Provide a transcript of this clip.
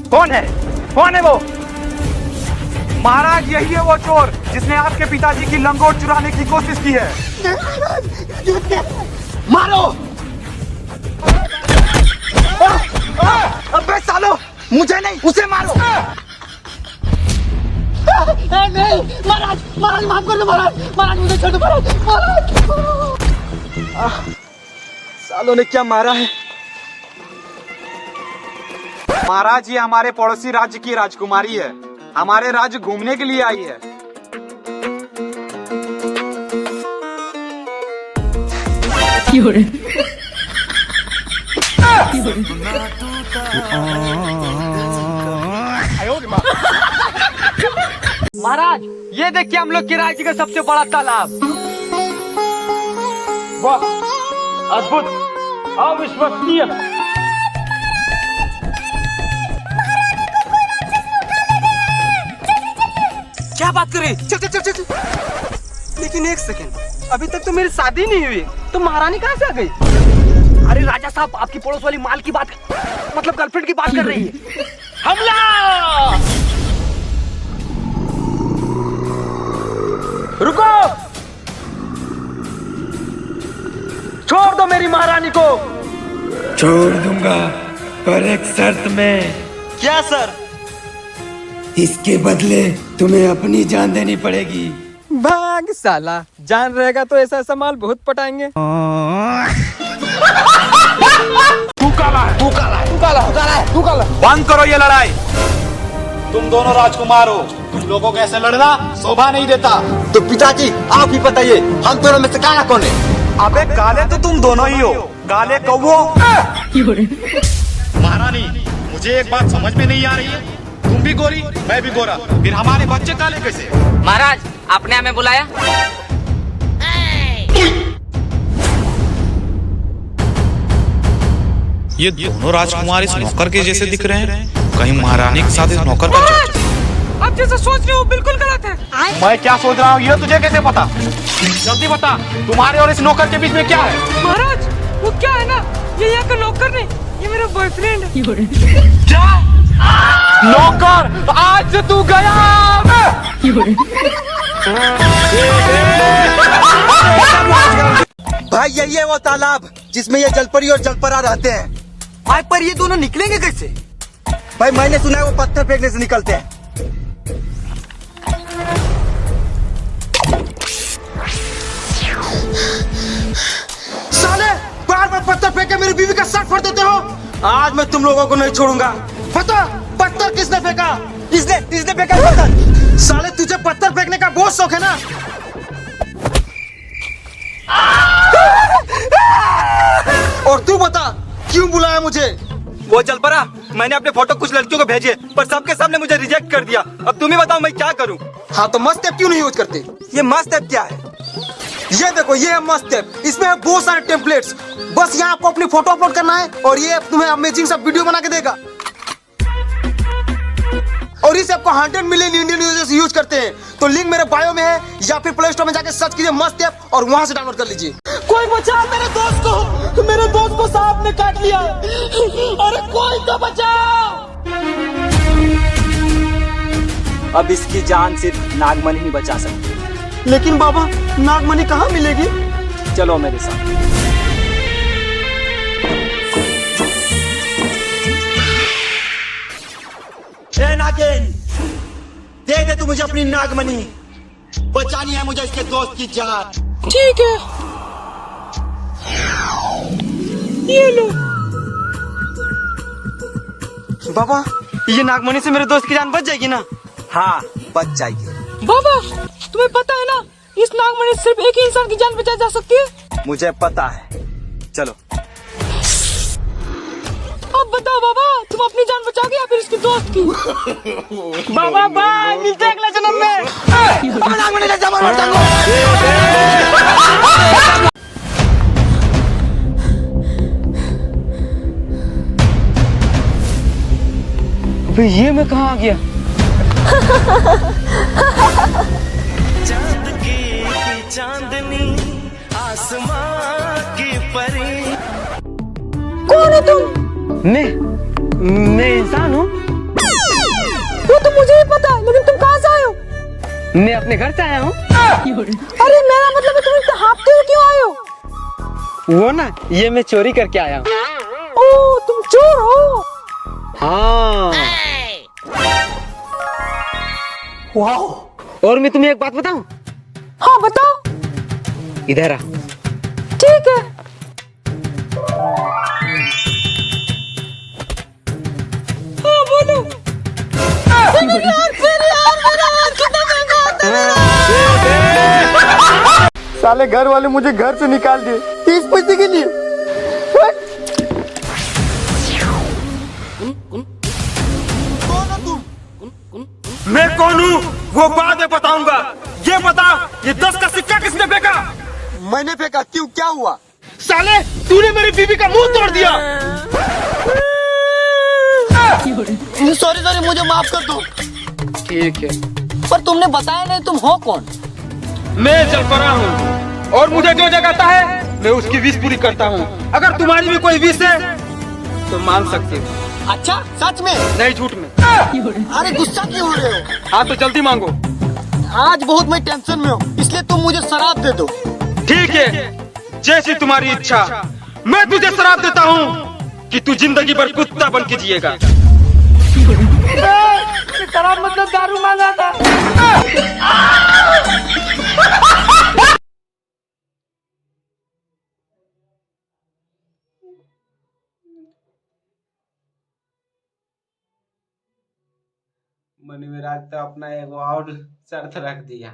कौन है वो? महाराज, यही है वो चोर जिसने आपके पिताजी की लंगोट चुराने की कोशिश की है। मारो! अबे सालो, मुझे नहीं, उसे मारो। नहीं, महाराज माफ कर दो महाराज मुझे छोड़ दो महाराज। सालों ने क्या मारा है? महाराज, ये हमारे पड़ोसी राज्य की राजकुमारी है, हमारे राज्य घूमने के लिए आई है। महाराज, ये देखिए हम लोग की राज्य का सबसे बड़ा तालाब। वाह, अद्भुत, अविश्वसनीय। क्या बात कर रही? चल। लेकिन एक सेकंड, अभी तक तो मेरी शादी नहीं हुई, तो महारानी कहाँ से आ गई? अरे राजा साहब, आपकी पड़ोस वाली माल की बात, मतलब गर्लफ्रेंड की बात कर रही है। हमला! रुको! छोड़ दो मेरी महारानी को। छोड़ दूंगा, पर एक शर्त में। क्या सर? इसके बदले तुम्हें अपनी जान देनी पड़ेगी। भाग साला, जान रहेगा तो ऐसा माल बहुत पटाएंगे। तू काला है। बंद करो ये लड़ाई। तुम दोनों राजकुमार हो, तुम लोगों को ऐसे लड़ना शोभा नहीं देता। तो पिताजी आप ही बताइए, हम दोनों में से काला कौन है? अबे काले तो तुम दोनों ही हो, काले कौवो। महारानी, मुझे एक बात समझ में नहीं आ रही है, तुम भी गोरी, मैं भी गोरा, फिर हमारे बच्चे काले कैसे? महाराज, आपने हमें बुलाया? ये दोनों राजकुमार इस नौकर के जैसे दिख रहे हैं, कहीं महारानी के साथ इस नौकर का आप जैसा सोच रहे हो बिल्कुल गलत है। मैं क्या सोच रहा हूँ ये तुझे कैसे पता? जल्दी बता, तुम्हारे और इस नौकर के बीच में क्या है? महाराज, वो क्या है ना, ये यहाँ का नौकर नहीं, ये मेरा बॉयफ्रेंड है। क्या? नौकर, आज से तू गया। भाई यही है वो तालाब जिसमें ये जलपरी और जलपरा रहते हैं। भाई पर ये दोनों निकलेंगे कैसे? भाई मैंने सुना है वो पत्थर फेंकने से निकलते हैं। साले, बार पत्थर फेंक के मेरी बीवी का सर फोड़ देते हो। आज मैं तुम लोगों को नहीं छोड़ूंगा। पत्थर किसने फेंका? इसने फेंका पत्थर। साले, तुझे पत्थर फेंकने का बहुत शौक है ना? और तू बता, क्यों बुलाया मुझे? वो जलपरा, मैंने अपने फोटो कुछ लड़कियों को भेजे, पर सबके सामने मुझे रिजेक्ट कर दिया। अब तुम ही बताओ मैं क्या करूं? हाँ तो मस्त ऐप क्यों नहीं यूज करते? ये मस्त ऐप क्या है? ये देखो, ये है मस्त ऐप। इसमें है बहुत सारे टेम्पलेट्स। बस यहाँ आपको अपनी फोटो अपलोड करना है और ये ऐप तुम्हें अमेजिंग सा वीडियो बना के देगा। और इस ऐप को 100 मिलियन इंडियन यूजर्स यूज करते हैं। तो लिंक मेरे बायो में है, या फिर प्ले स्टोर में जाके सर्च कीजिए मस्त ऐप और वहां से डाउनलोड कर लीजिए। कोई बचाओ मेरे दोस्त को सांप ने काट लिया। अरे कोई तो बचाओ। अब इसकी जान सिर्फ नागमणि ही बचा सकती है। लेकिन बाबा, नागमणि कहाँ मिलेगी? चलो मेरे साथ। नागिन, दे दे तू मुझे अपनी नागमणि। बचानी है मुझे इसके दोस्त की जान। ठीक है, ये लो। बाबा, ये नागमणि से मेरे दोस्त की जान बच जाएगी ना? हाँ बच जाएगी। बाबा, तुम्हें पता है ना, इस नागमणि से सिर्फ एक ही इंसान की जान बचाई जा सकती है। मुझे पता है, चलो। अब बताओ बाबा, तुम अपनी जान बचाओगे या फिर इसके दोस्त की? बाबा बाय, मिलते हैं अगले जन्म में। तो ये मैं कहाँ आ गया? चांद की चांदनी, आसमां की परी। कौन हो तुम? मैं इंसान हूँ। वो तो मुझे ही पता है, लेकिन तुम कहाँ से आए हो? मैं अपने घर से आया हूँ। अरे मेरा मतलब है तुम इतना हाँफते हुए क्यों आए हो? वो ना, ये मैं चोरी करके आया हूँ। ओह, तुम चोर हो? हाँ। वाह। और मैं तुम्हें एक बात बताऊं? हाँ बताओ। इधर आ। ठीक है। हाँ बोलो। मेरे हाथ मेरा हाथ कितना महंगा होता है। साले घर वाले मुझे घर से निकाल दिए 30 पैसे के लिए। मैं कौन हूँ वो बाद में बताऊंगा। ये बता, ये 10 का सिक्का किसने फेंका? मैंने फेंका। क्यों, क्या हुआ? साले, तूने मेरी बीवी का मुंह तोड़ दिया। सॉरी, मुझे माफ कर दो। ठीक है। पर तुमने बताया नहीं तुम हो कौन? मैं जलपरा हूँ और मुझे जो जगाता है मैं उसकी विश पूरी करता हूँ। अगर तुम्हारी भी कोई विश है तो मान सकते हो। अच्छा, सच में? नहीं, झूठ में। अरे गुस्सा क्यों हो रहे हो? हाँ तो जल्दी मांगो। आज बहुत मैं टेंशन में हूँ, इसलिए तुम मुझे शराब दे दो। ठीक है, जैसी तुम्हारी इच्छा। मैं तुझे शराब देता हूँ कि तू जिंदगी भर कुत्ता बन के जिएगा। शराब मतलब दारू मांगा था। मनी मेराज तो अपना एक और शर्त रख दिया।